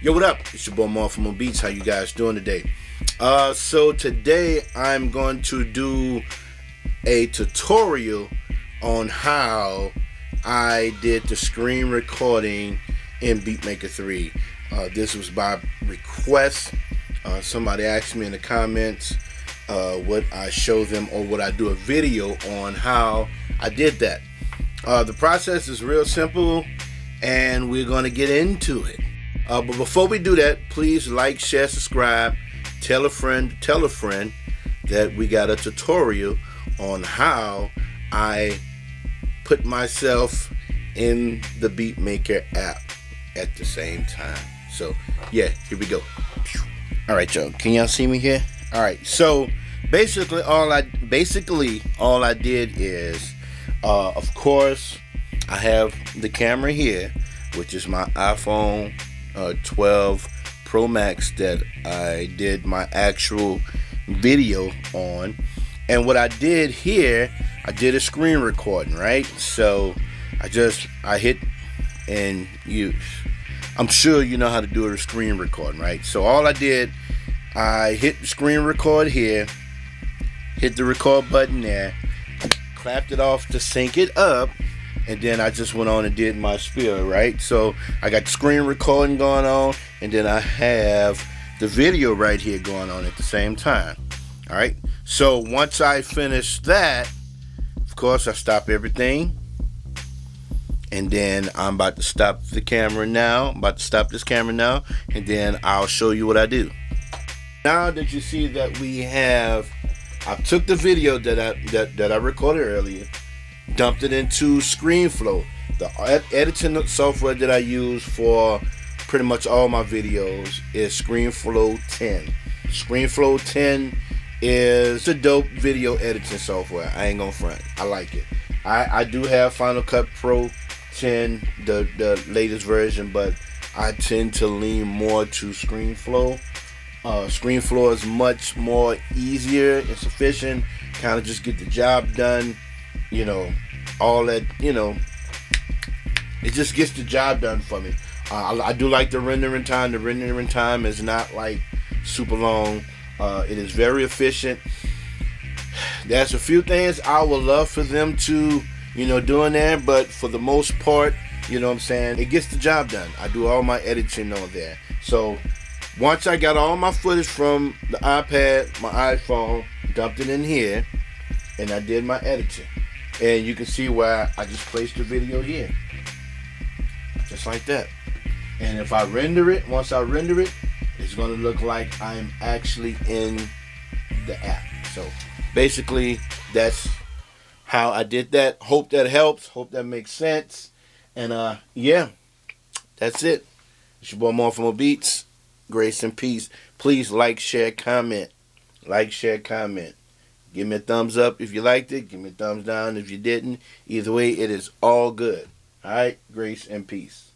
Yo, what up? It's your boy Marv from Beats. How you guys doing today? So today I'm going to do a tutorial on how I did the screen recording in Beatmaker 3. This was by request. Somebody asked me in the comments would I show them or would I do a video on how I did that. The process is real simple and we're going to get into it. But before we do that, please like, share, subscribe, tell a friend that we got a tutorial on how I put myself in the Beatmaker app at the same time. So yeah, here we go. Alright y'all, can y'all see me here? Alright, so basically all I did is of course I have the camera here, which is my iPhone 12 Pro Max that I did my actual video on. And what I did here, I did a screen recording, right? So I hit, and I'm sure you know how to do a screen recording, right? So all I did, I hit the screen record here, hit the record button there, clapped it off to sync it up, and then I just went on and did my spiel, right? So I got the screen recording going on, and then I have the video right here going on at the same time. All right. So once I finish that, of course, I stop everything, and then I'm about to stop the camera now. I'm about to stop this camera now, and then I'll show you what I do. Now that you see that I took the video that I recorded earlier, dumped it into Screenflow, the editing software that I use for pretty much all my videos is Screenflow 10. Screenflow 10 is a dope video editing software. I ain't gonna front. I like it. I do have Final Cut Pro 10, the latest version, but I tend to lean more to Screenflow. Screenflow is much more easier and sufficient. Kind of just get the job done. You know, all that, you know, it just gets the job done for me. I do like the rendering time. The rendering time is not like super long. It is very efficient. There's a few things I would love for them to, do in there, but for the most part, you know what I'm saying, it gets the job done. I do all my editing on there. So once I got all my footage from the iPad, my iPhone, dumped it in here, and I did my editing. And you can see where I just placed the video here. Just like that. And if I render it, once I render it, it's going to look like I'm actually in the app. So basically, that's how I did that. Hope that helps. Hope that makes sense. And yeah, that's it. It's your boy Marv from Beats. Grace and peace. Please like, share, comment. Like, share, comment. Give me a thumbs up if you liked it. Give me a thumbs down if you didn't. Either way, it is all good. All right? Grace and peace.